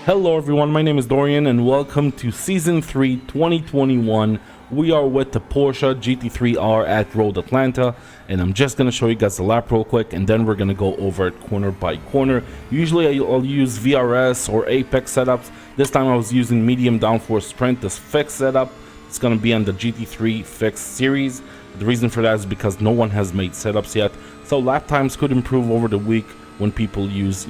Hello everyone, my name is Dorian and welcome to Season 3 2021. We are with the Porsche GT3R at Road Atlanta, and I'm just going to show you guys the lap real quick, and then we're going to go over it corner by corner. Usually I'll use VRS or Apex setups. This time I was using medium downforce sprint, this fixed setup. It's going to be on the GT3 fixed series. The reason for that is because no one has made setups yet, so lap times could improve over the week when people use,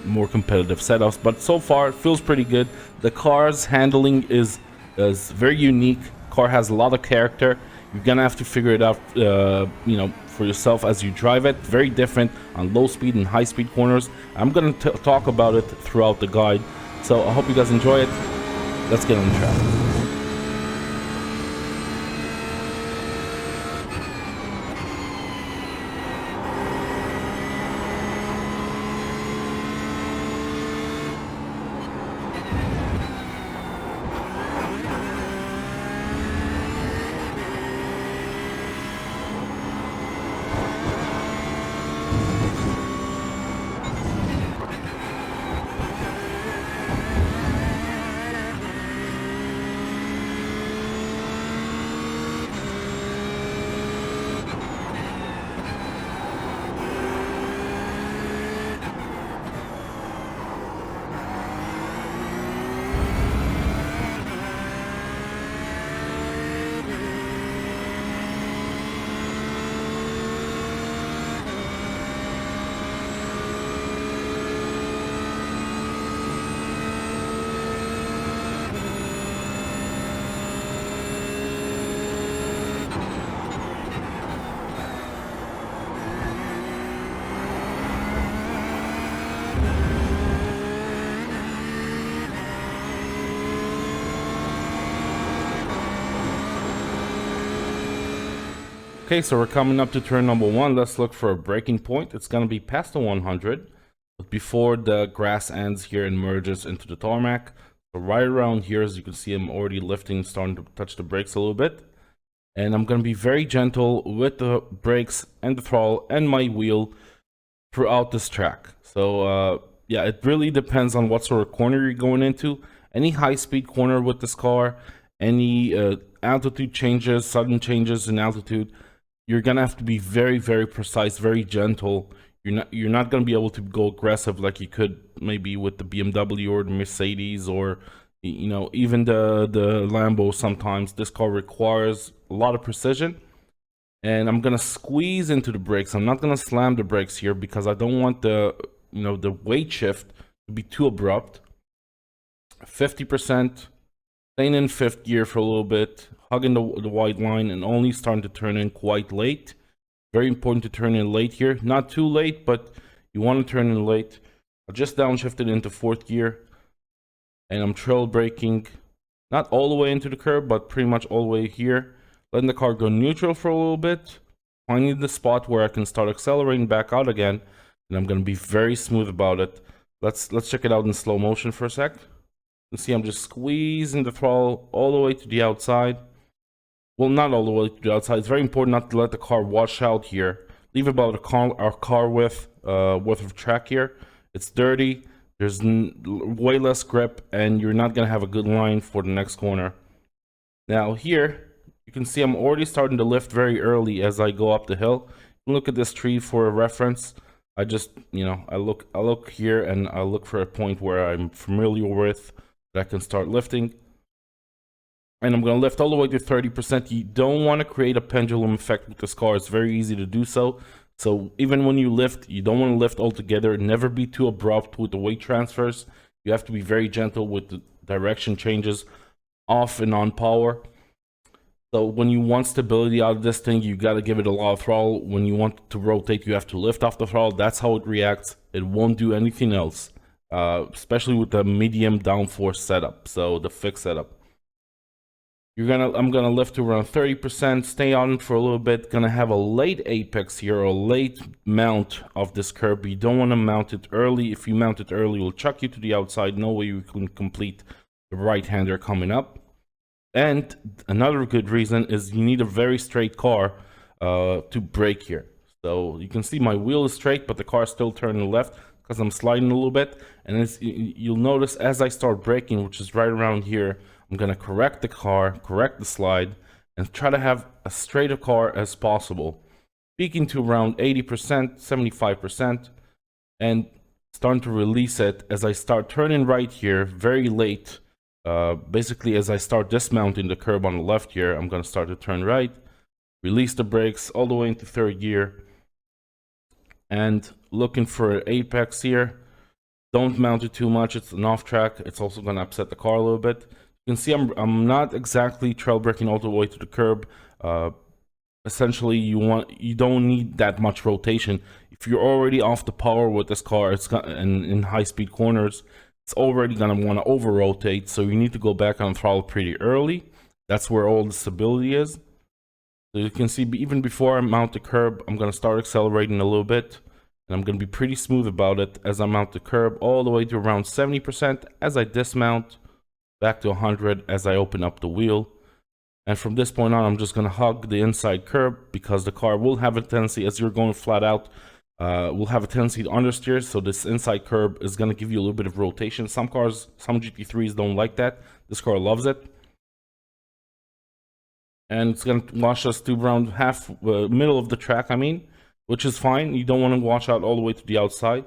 more competitive setups, but so far it feels pretty good. The car's handling is very unique. Car has a lot of character. You're gonna have to figure it out, for yourself as you drive it. Very different on low speed and high speed corners. I'm gonna talk about it throughout the guide, so I hope you guys enjoy it. Let's get on the track. Okay, so we're coming up to turn number 1. Let's look for a braking point. It's going to be past the 100, but before the grass ends here and merges into the tarmac. So right around here, as you can see, I'm already lifting, starting to touch the brakes a little bit. And I'm going to be very gentle with the brakes and the throttle and my wheel throughout this track. So yeah, it really depends on what sort of corner you're going into. Any high-speed corner with this car, any altitude changes, sudden changes in altitude, you're gonna have to be very, very precise, very gentle. You're not gonna be able to go aggressive like you could maybe with the BMW or the Mercedes, or even the Lambo. Sometimes this car requires a lot of precision, and I'm gonna squeeze into the brakes. I'm not gonna slam the brakes here because I don't want the the weight shift to be too abrupt. 50%. Staying in 5th gear for a little bit, hugging the white line, and only starting to turn in quite late. Very important to turn in late here. Not too late, but you want to turn in late. I just downshifted into 4th gear, and I'm trail braking, not all the way into the curb, but pretty much all the way here. Letting the car go neutral for a little bit, finding the spot where I can start accelerating back out again, and I'm going to be very smooth about it. Let's check it out in slow motion for a sec. You can see I'm just squeezing the throttle all the way to the outside. Well, not all the way to the outside. It's very important not to let the car wash out here. Leave about our car width worth of track here. It's dirty. There's way less grip, and you're not going to have a good line for the next corner. Now here, you can see I'm already starting to lift very early as I go up the hill. Look at this tree for a reference. I just, I look here and I look for a point where I'm familiar with, that I can start lifting, and I'm going to lift all the way to 30%. You don't want to create a pendulum effect with this car. It's very easy to do so. So even when you lift, you don't want to lift altogether. Never be too abrupt with the weight transfers. You have to be very gentle with the direction changes, off and on power. So when you want stability out of this thing, you got to give it a lot of throttle. When you want to rotate, you have to lift off the throttle. That's how it reacts. It won't do anything else. Especially with the medium downforce setup, so the fixed setup. I'm gonna lift to around 30%, stay on for a little bit. Gonna have a late apex here, or a late mount of this curb. You don't want to mount it early. If you mount it early, it will chuck you to the outside. No way you can complete the right-hander coming up. And another good reason is you need a very straight car to brake here. So you can see my wheel is straight, but the car is still turning left. because I'm sliding a little bit. And you'll notice as I start braking, which is right around here, I'm gonna correct the car, correct the slide, and try to have as straight a car as possible. Peaking to around 80%, 75%, and starting to release it as I start turning right here very late. Basically, as I start dismounting the curb on the left here, I'm gonna start to turn right, release the brakes all the way into third gear, and looking for apex here. Don't mount it too much, it's an off track, it's also gonna upset the car a little bit. You can see I'm not exactly trail braking all the way to the curb. Essentially, you don't need that much rotation. If you're already off the power with this car, it's got in high-speed corners, it's already gonna want to over rotate. So you need to go back on throttle pretty early. That's where all the stability is. So you can see even before I mount the curb, I'm gonna start accelerating a little bit, and I'm gonna be pretty smooth about it as I mount the curb all the way to around 70%. As I dismount, back to 100 as I open up the wheel. And from this point on, I'm just going to hug the inside curb because the car will have a tendency, as you're going flat out, will have a tendency to understeer. So this inside curb is going to give you a little bit of rotation. Some cars, some GT3s don't like that. This car loves it. And it's going to wash us to around middle of the track, which is fine. You don't want to wash out all the way to the outside.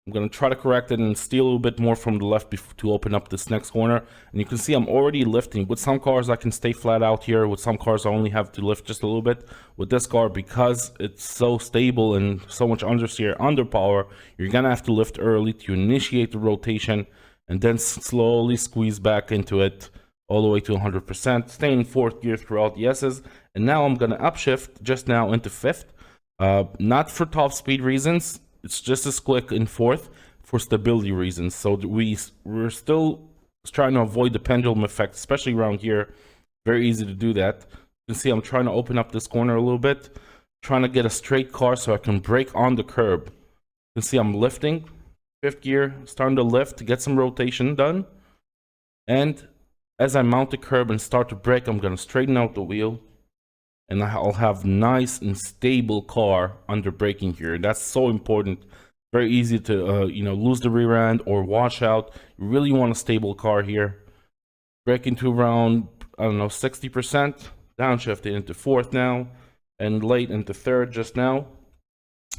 I'm going to try to correct it and steal a little bit more from the left to open up this next corner. And you can see I'm already lifting. With some cars, I can stay flat out here. With some cars, I only have to lift just a little bit. With this car, because it's so stable and so much understeer, underpower, you're going to have to lift early to initiate the rotation and then slowly squeeze back into it all the way to 100%. Staying in fourth gear throughout the S's. And now I'm going to upshift just now into fifth. Not for top speed reasons. It's just as quick in fourth for stability reasons. So we're still trying to avoid the pendulum effect, especially around here. Very easy to do that. You can see I'm trying to open up this corner a little bit, trying to get a straight car so I can brake on the curb. You can see I'm lifting, fifth gear, starting to lift to get some rotation done. And as I mount the curb and start to brake, I'm going to straighten out the wheel. And I'll have nice and stable car under braking here. That's so important. Very easy to lose the rear end or wash out. You really want a stable car here. Braking to around 60%. Downshifting into fourth now, and late into third just now.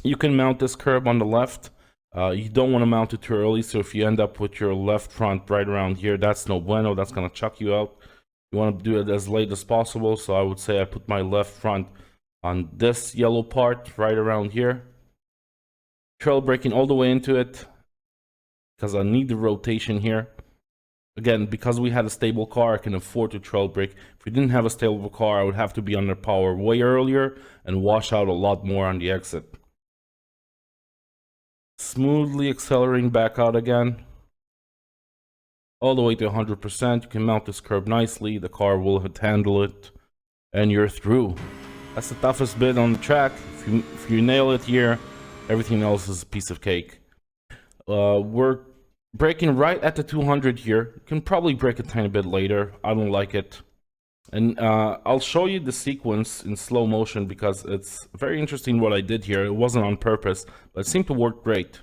You can mount this curb on the left. You don't want to mount it too early. So if you end up with your left front right around here, that's no bueno. That's gonna chuck you out. You want to do it as late as possible, so I would say I put my left front on this yellow part right around here. Trail braking all the way into it because I need the rotation here. Again, because we had a stable car, I can afford to trail brake. If we didn't have a stable car, I would have to be under power way earlier and wash out a lot more on the exit. Smoothly accelerating back out again. All the way to 100%. You can mount this curb nicely. The car will handle it, and you're through. That's the toughest bit on the track. If you nail it here, everything else is a piece of cake. We're braking right at the 200 here. You can probably brake a tiny bit later. I don't like it. And I'll show you the sequence in slow motion because it's very interesting what I did here. It wasn't on purpose, but it seemed to work great.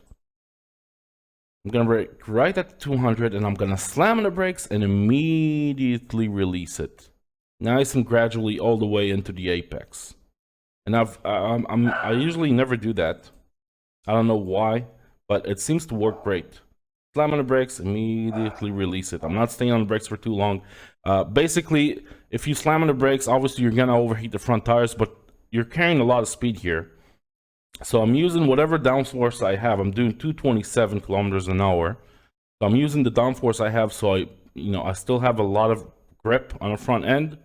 I'm gonna brake right at the 200 and I'm gonna slam on the brakes and immediately release it. Nice and gradually all the way into the apex. And I usually never do that. I don't know why, but it seems to work great. Slam on the brakes, immediately release it. I'm not staying on the brakes for too long. Basically, if you slam on the brakes, obviously you're gonna overheat the front tires, but you're carrying a lot of speed here. So I'm using whatever downforce I have. I'm doing 227 kilometers an hour. So I'm using the downforce I have, so I still have a lot of grip on the front end.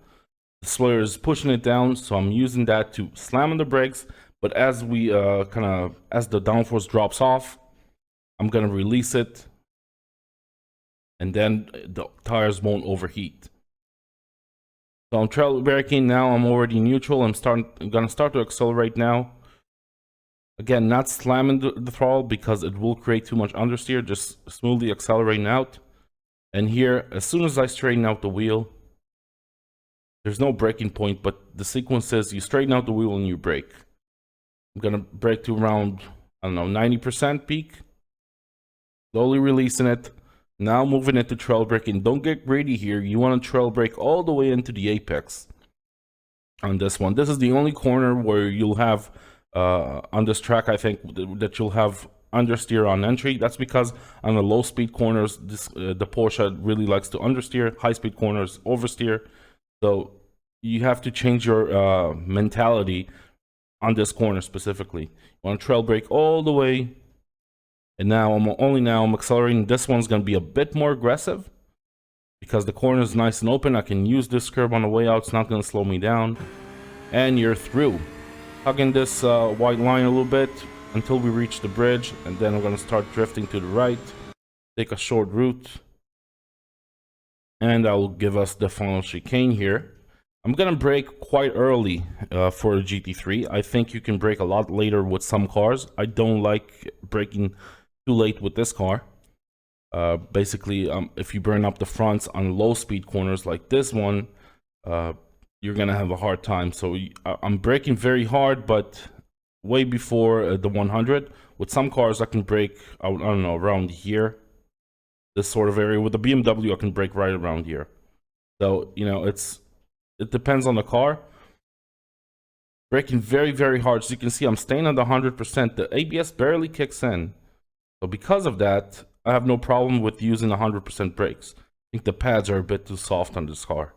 The spoiler is pushing it down, so I'm using that to slam on the brakes. But as we as the downforce drops off, I'm gonna release it, and then the tires won't overheat. So I'm trail braking now. I'm already neutral. I'm gonna start to accelerate now. Again, not slamming the throttle because it will create too much understeer, just smoothly accelerating out. And here, as soon as I straighten out the wheel, there's no braking point, but the sequence says you straighten out the wheel and you brake. I'm gonna brake to around, 90% peak. Slowly releasing it. Now moving it to trail braking. Don't get greedy here. You want to trail brake all the way into the apex on this one. This is the only corner where you'll have, on this track, I think, that you'll have understeer on entry. That's because on the low speed corners, the Porsche really likes to understeer. High speed corners, oversteer. So you have to change your mentality on this corner specifically. You want to trail brake all the way. And now I'm accelerating. This one's going to be a bit more aggressive because the corner is nice and open. I can use this curb on the way out. It's not going to slow me down. And you're through. Hugging this white line a little bit until we reach the bridge. And then I'm going to start drifting to the right. Take a short route. And that will give us the final chicane here. I'm going to brake quite early for a GT3. I think you can brake a lot later with some cars. I don't like braking too late with this car. Basically, if you burn up the fronts on low speed corners like this one, you're gonna have a hard time. So I'm braking very hard, but way before the 100. With some cars, I can brake, I don't know, around here, this sort of area. With the BMW, I can brake right around here. So, you know, it depends on the car. Braking very, very hard. As you can see, I'm staying on the 100%. The ABS barely kicks in. So because of that, I have no problem with using 100% brakes. I think the pads are a bit too soft on this car.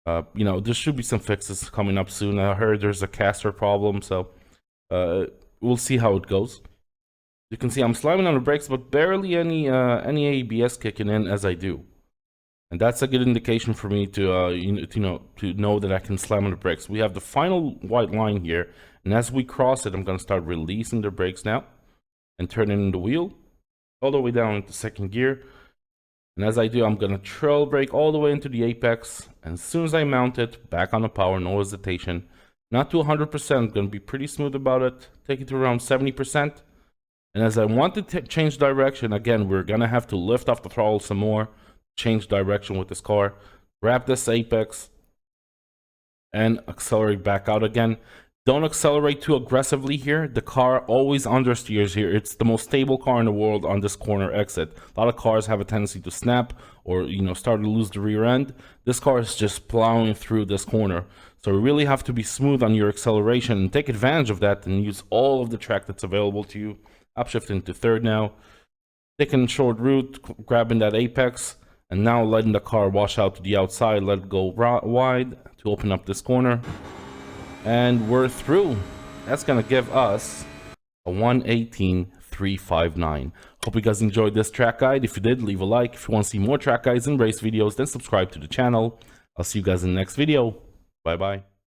You know, there should be some fixes coming up soon. I heard there's a caster problem, so we'll see how it goes. You can see I'm slamming on the brakes, but barely any ABS kicking in as I do. And that's a good indication for me to know that I can slam on the brakes. We have the final white line here, and as we cross it, I'm going to start releasing the brakes now and turning the wheel all the way down into second gear. And as I do, I'm going to trail brake all the way into the apex. And as soon as I mount it, back on the power, no hesitation. Not to 100%, going to be pretty smooth about it. Take it to around 70%. And as I want to change direction, again, we're going to have to lift off the throttle some more. Change direction with this car. Grab this apex. And accelerate back out again. Don't accelerate too aggressively here. The car always understeers here. It's the most stable car in the world on this corner exit. A lot of cars have a tendency to snap or, you know, start to lose the rear end. This car is just plowing through this corner. So you really have to be smooth on your acceleration and take advantage of that and use all of the track that's available to you. Upshifting to third now. Taking a short route, grabbing that apex, and now letting the car wash out to the outside. Let it go wide to open up this corner. And we're through. That's gonna give us a 118.359. Hope you guys enjoyed this track guide. If you did, leave a like. If you want to see more track guides and race videos, then subscribe to the channel. I'll see you guys in the next video. Bye bye.